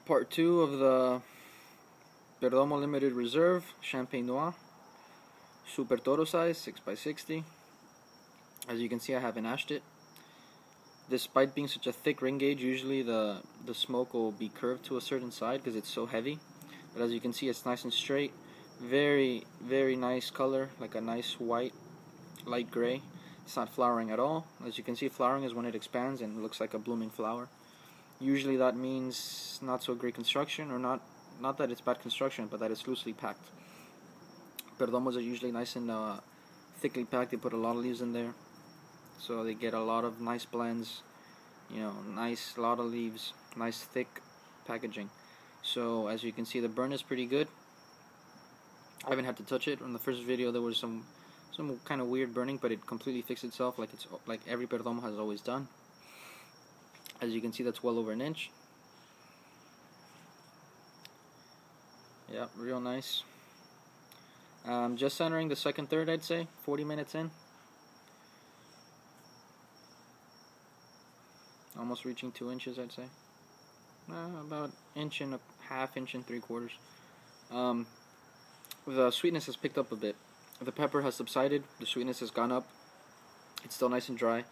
Part 2 of the Perdomo Limited Reserve Champagne Noir, Super Toro size, 6x60. As you can see, I haven't ashed it. Despite being such a thick ring gauge, usually the smoke will be curved to a certain side because it's so heavy. But as you can see, it's nice and straight. Very, very nice color, like a nice white, light gray. It's not flowering at all. As you can see, flowering is when it expands and looks like a blooming flower. Usually that means not so great construction, or not that it's bad construction, but that it's loosely packed. Perdomos are usually nice and thickly packed. They put a lot of leaves in there, so they get a lot of nice blends. Nice lot of leaves, nice thick packaging. So as you can see, the burn is pretty good. I haven't had to touch it. In the first video, there was some kind of weird burning, but it completely fixed itself, like every Perdomo has always done. As you can see, that's well over an inch. Yeah, real nice. Just entering the second third, I'd say, 40 minutes in. Almost reaching 2 inches, I'd say. About inch and a half, inch and 3/4. The sweetness has picked up a bit. The pepper has subsided. The sweetness has gone up. It's still nice and dry.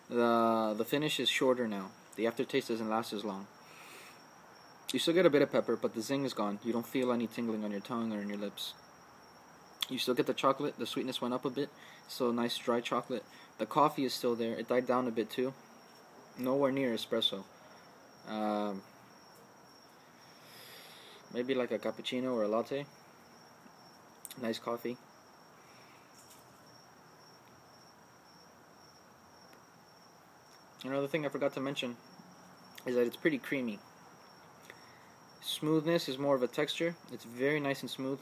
The finish is shorter now. The aftertaste doesn't last as long. You still get a bit of pepper, but the zing is gone. You don't feel any tingling on your tongue or in your lips. You still get the chocolate. The sweetness went up a bit. So nice dry chocolate. The coffee is still there. It died down a bit too. Nowhere near espresso. Maybe like a cappuccino or a latte. Nice coffee. Another thing I forgot to mention is that it's pretty creamy. Smoothness is more of a texture. It's very nice and smooth.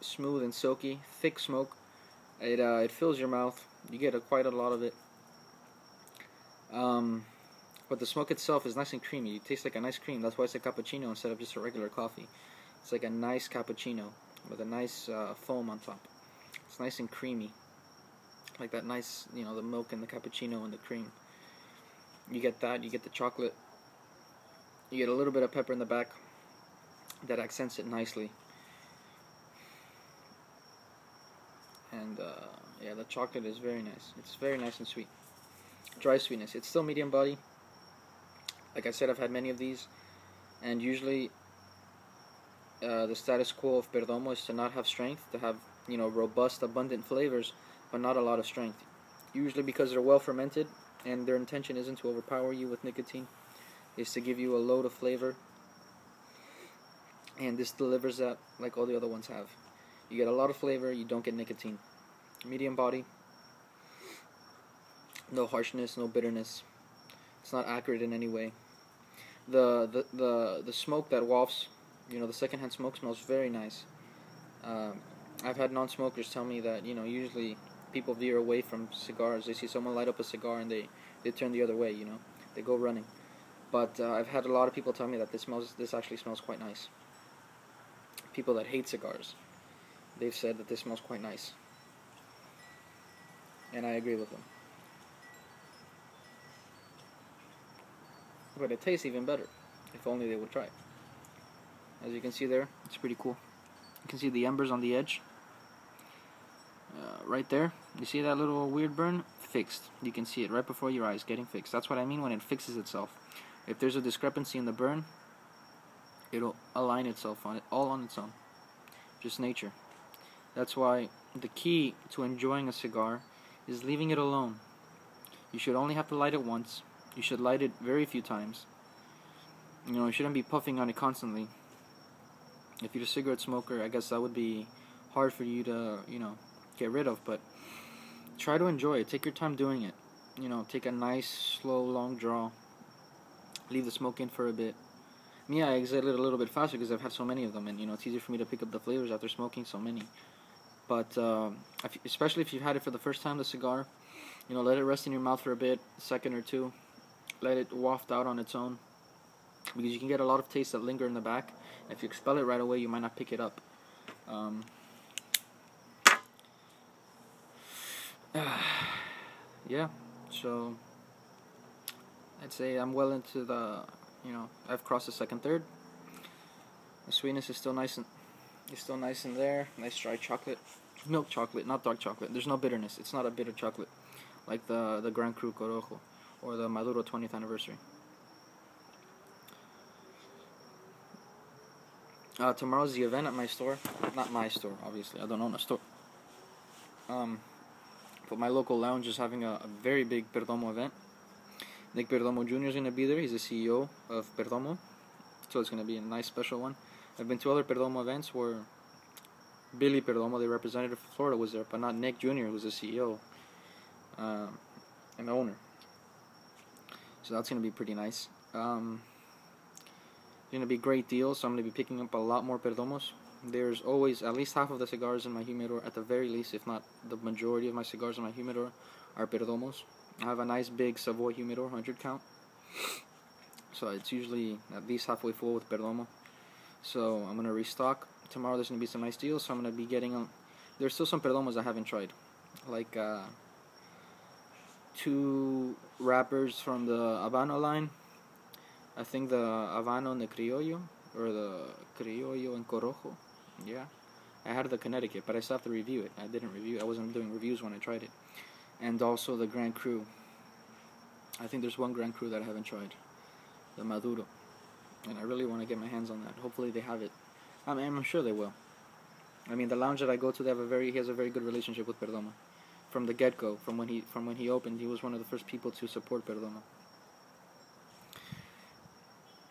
Smooth and silky. Thick smoke. It fills your mouth. You get quite a lot of it. But the smoke itself is nice and creamy. It tastes like a nice cream. That's why it's a cappuccino instead of just a regular coffee. It's like a nice cappuccino with a nice foam on top. It's nice and creamy. Like that nice, the milk and the cappuccino and the cream. You get that, you get the chocolate. You get a little bit of pepper in the back that accents it nicely. And yeah, the chocolate is very nice. It's very nice and sweet. Dry sweetness. It's still medium body. Like I said, I've had many of these, and usually the status quo of Perdomo is to not have strength, to have robust, abundant flavors, but not a lot of strength. Usually because they're well fermented, and their intention isn't to overpower you with nicotine. It's to give you a load of flavor, and this delivers that like all the other ones have. You get a lot of flavor, you don't get nicotine. Medium body, no harshness, no bitterness. It's not acrid in any way. The smoke that wafts, the secondhand smoke smells very nice. I've had non-smokers tell me that usually people veer away from cigars. They see someone light up a cigar and they turn the other way. They go running. But I've had a lot of people tell me that this actually smells quite nice. People that hate cigars, they've said that this smells quite nice, and I agree with them. But it tastes even better. If only they would try it. As you can see there, it's pretty cool. You can see the embers on the edge. Right there. You see that little weird burn? Fixed. You can see it right before your eyes getting fixed. That's what I mean when it fixes itself. If there's a discrepancy in the burn, it'll align itself all on its own. Just nature. That's why the key to enjoying a cigar is leaving it alone. You should only have to light it once. You should light it very few times. You shouldn't be puffing on it constantly. If you're a cigarette smoker, I guess that would be hard for you to, get rid of, but try to enjoy it. Take your time doing it. Take a nice, slow, long draw. Leave the smoke in for a bit. Me, I exit it a little bit faster because I've had so many of them, and it's easier for me to pick up the flavors after smoking so many. But especially if you've had it for the first time, the cigar, let it rest in your mouth for a bit, a second or two. Let it waft out on its own, because you can get a lot of tastes that linger in the back. If you expel it right away, you might not pick it up. Yeah, so I'd say I'm well into the I've crossed the second third. The sweetness is still nice in there. Nice dry chocolate, milk chocolate, not dark chocolate. There's no bitterness. It's not a bitter chocolate like the Gran Cru Corojo or the Maduro 20th anniversary. Tomorrow's the event at my store. Not my store, obviously. I don't own a store. But my local lounge is having a very big Perdomo event. Nick Perdomo Jr. is going to be there. He's the CEO of Perdomo. So it's going to be a nice special one. I've been to other Perdomo events where Billy Perdomo, the representative of Florida, was there, but not Nick Jr., who's the CEO and owner. So that's going to be pretty nice. Going to be great deals, so I'm going to be picking up a lot more Perdomos. There's always at least half of the cigars in my humidor, at the very least, if not the majority of my cigars in my humidor are Perdomos. I have a nice big Savoy humidor, 100 count. So it's usually at least halfway full with Perdomo. So I'm going to restock. Tomorrow there's going to be some nice deals, so I'm going to be getting there's still some Perdomos I haven't tried. Like 2 wrappers from the Habano line. I think the Habano and the Criollo, or the Criollo and Corojo. Yeah. I had the Connecticut, but I still have to review it. I wasn't doing reviews when I tried it. And also the Gran Cru. I think there's one Gran Cru that I haven't tried. The Maduro. And I really want to get my hands on that. Hopefully they have it. I'm sure they will. I mean, the lounge that I go to, he has a very good relationship with Perdomo. From the get-go, from when he opened, he was one of the first people to support Perdomo.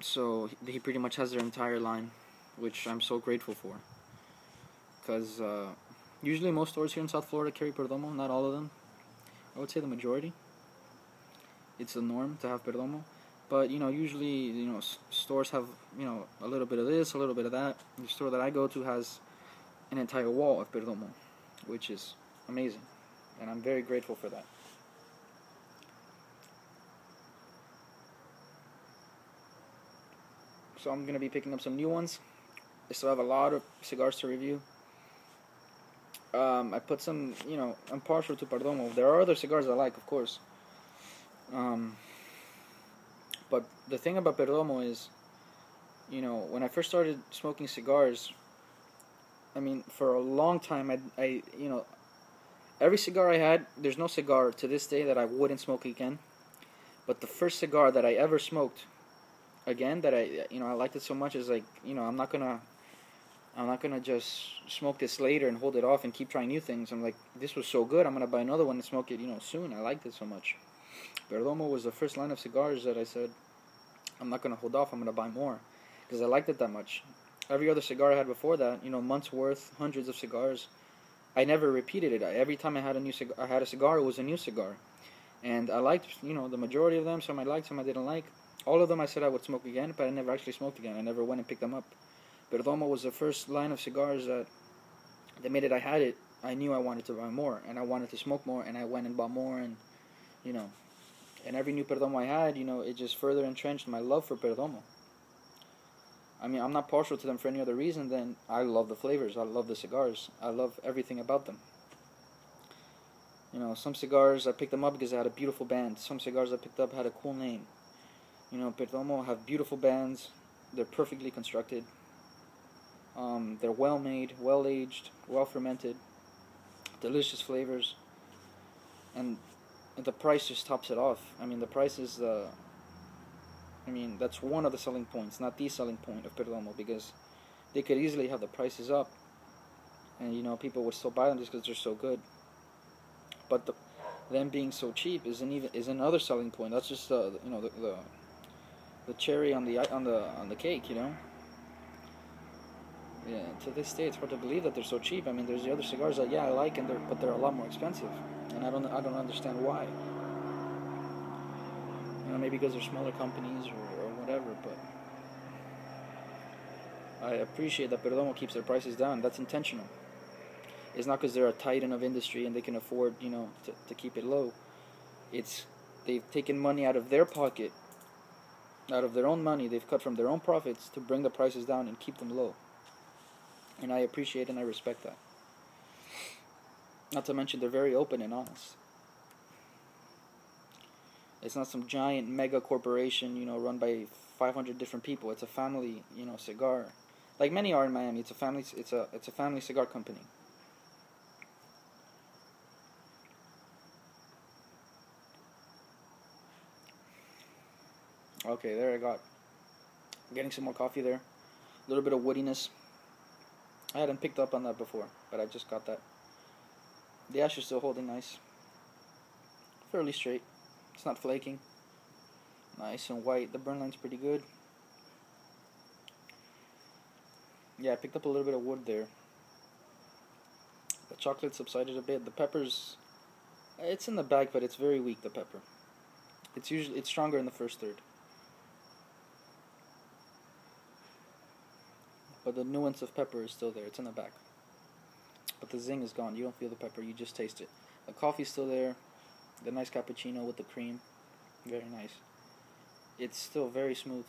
So he pretty much has their entire line, which I'm so grateful for. Because usually most stores here in South Florida carry Perdomo, not all of them. I would say the majority. It's the norm to have Perdomo. But, usually, stores have, a little bit of this, a little bit of that. The store that I go to has an entire wall of Perdomo, which is amazing. And I'm very grateful for that. So I'm going to be picking up some new ones. I still have a lot of cigars to review. I put some, I'm partial to Perdomo. There are other cigars I like, of course. But the thing about Perdomo is, when I first started smoking cigars, I mean, for a long time, I every cigar I had, there's no cigar to this day that I wouldn't smoke again. But the first cigar that I ever smoked again, that I liked it so much, is like, I'm not gonna just smoke this later and hold it off and keep trying new things. I'm like, this was so good, I'm gonna buy another one and smoke it, soon. I liked it so much. Perdomo was the first line of cigars that I said, I'm not gonna hold off, I'm gonna buy more, because I liked it that much. Every other cigar I had before that, months worth, hundreds of cigars, I never repeated it. Every time I had a cigar, it was a new cigar. And I liked, the majority of them. Some I liked, some I didn't like. All of them I said I would smoke again, but I never actually smoked again. I never went and picked them up. Perdomo was the first line of cigars that the minute I had it, I knew I wanted to buy more, and I wanted to smoke more, and I went and bought more, and, and every new Perdomo I had, it just further entrenched my love for Perdomo. I mean, I'm not partial to them for any other reason than I love the flavors, I love the cigars, I love everything about them. Some cigars, I picked them up because they had a beautiful band. Some cigars I picked up had a cool name. Perdomo have beautiful bands. They're perfectly constructed. They're well made, well aged, well fermented. Delicious flavors. And the price just tops it off. I mean, the price is that's one of the selling points, not the selling point of Perdomo, because they could easily have the prices up, and people would still buy them just because they're so good. But them being so cheap is another selling point. That's just the cherry on the cake. Yeah, to this day it's hard to believe that they're so cheap. I mean, there's the other cigars that I like, but they're a lot more expensive, and I don't understand why. Maybe because they're smaller companies or whatever, but I appreciate that Perdomo keeps their prices down. That's intentional. It's not because they're a titan of industry and they can afford, to keep it low. It's they've taken money out of their pocket, out of their own money. They've cut from their own profits to bring the prices down and keep them low. And I appreciate and I respect that. Not to mention they're very open and honest. It's not some giant mega corporation, run by 500 different people. It's a family, you know, cigar. Like many are in Miami. It's a family. It's a family cigar company. Okay, there I got. Getting some more coffee there. A little bit of woodiness. I hadn't picked up on that before, but I just got that. The ash is still holding nice. Fairly straight. It's not flaking. Nice and white. The burn line's pretty good. Yeah, I picked up a little bit of wood there. The chocolate subsided a bit. The peppers, it's in the bag, but it's very weak, the pepper. It's stronger in the first third. But the nuance of pepper is still there. It's in the back. But the zing is gone. You don't feel the pepper. You just taste it. The coffee's still there. The nice cappuccino with the cream. Very nice. It's still very smooth.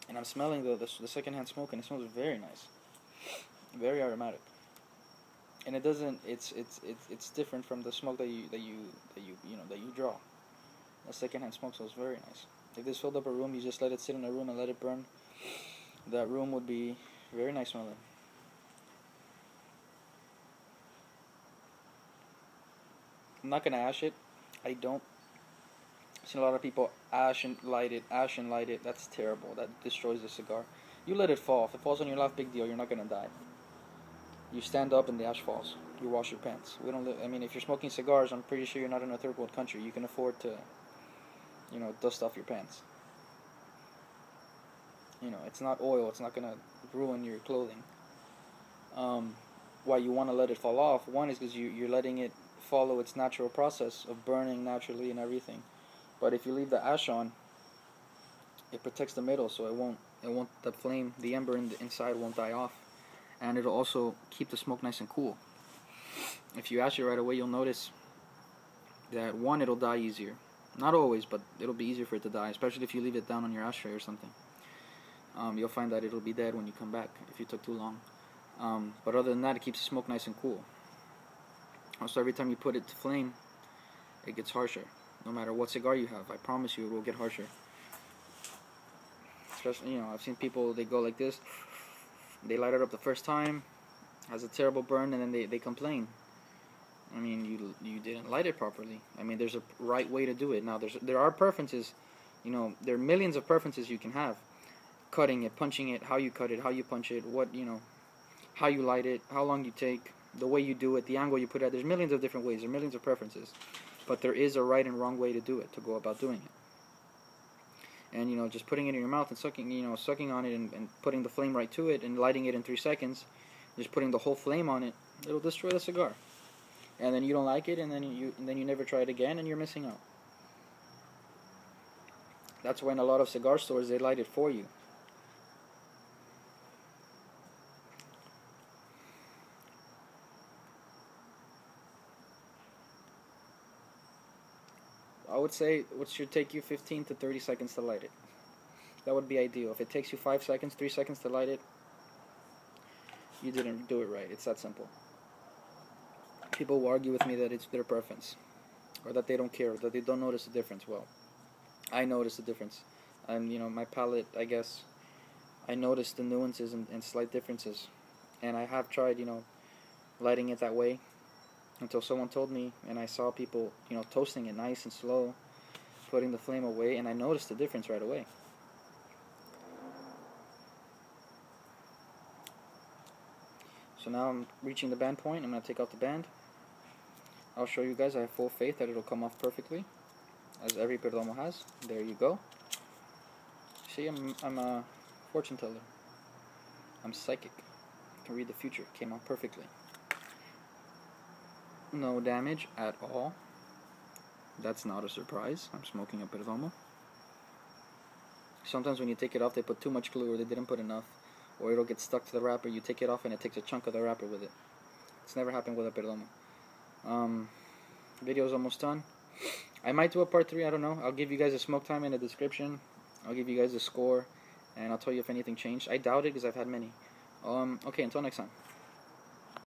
And I'm smelling the secondhand smoke, and it smells very nice. Very aromatic. And it doesn't. It's different from the smoke that you draw. The secondhand smoke smells very nice. If this filled up a room, you just let it sit in a room and let it burn. That room would be very nice smelling. I'm not gonna ash it. I don't. I've seen a lot of people ash and light it. That's terrible. That destroys the cigar. You let it fall. If it falls on your lap, big deal. You're not gonna die. You stand up and the ash falls. You wash your pants. We don't live. I mean, if you're smoking cigars, I'm pretty sure you're not in a third world country. You can afford to, dust off your pants. It's not oil. It's not gonna ruin your clothing. Why you want to let it fall off? One is because you're letting it follow its natural process of burning naturally and everything. But if you leave the ash on, it protects the middle, so it won't. The flame, the ember inside won't die off, and it'll also keep the smoke nice and cool. If you ash it right away, you'll notice that one, it'll die easier. Not always, but it'll be easier for it to die, especially if you leave it down on your ashtray or something. You'll find that it'll be dead when you come back if you took too long. But other than that, it keeps the smoke nice and cool. Also, every time you put it to flame, it gets harsher. No matter what cigar you have, I promise you it will get harsher. Especially, I've seen people, they go like this, they light it up the first time, has a terrible burn, and then they complain. I mean, you didn't light it properly. I mean, there's a right way to do it. Now, there are preferences, there are millions of preferences you can have. Cutting it, punching it, how you cut it, how you punch it, how you light it, how long you take, the way you do it, the angle you put it at. There's millions of different ways, there are millions of preferences. But there is a right and wrong way to do it, to go about doing it. And, just putting it in your mouth and sucking on it and putting the flame right to it and lighting it in 3 seconds, just putting the whole flame on it, it'll destroy the cigar. And then you don't like it, and then you never try it again, and you're missing out. That's why in a lot of cigar stores, they light it for you. I would say it should take you 15 to 30 seconds to light it. That would be ideal. If it takes you 5 seconds, 3 seconds to light it, you didn't do it right. It's that simple. People will argue with me that it's their preference, or that they don't care, or that they don't notice the difference. Well, I notice the difference. And, my palate, I guess, I notice the nuances and slight differences. And I have tried, lighting it that way, until someone told me, and I saw people, toasting it nice and slow, putting the flame away, and I noticed the difference right away. So now I'm reaching the band point. I'm going to take out the band. I'll show you guys. I have full faith that it'll come off perfectly, as every Perdomo has. There you go. See, I'm a fortune teller. I'm psychic. I can read the future. It came out perfectly. No damage at all. That's not a surprise. I'm smoking a Perdomo. Sometimes when you take it off, they put too much glue, or they didn't put enough, or it'll get stuck to the wrapper. You take it off and it takes a chunk of the wrapper with it. It's never happened with a Perdomo. Video's almost done. I might do a part 3, I don't know. I'll give you guys a smoke time in the description. I'll give you guys a score, and I'll tell you if anything changed. I doubt it, because I've had many. Okay, until next time.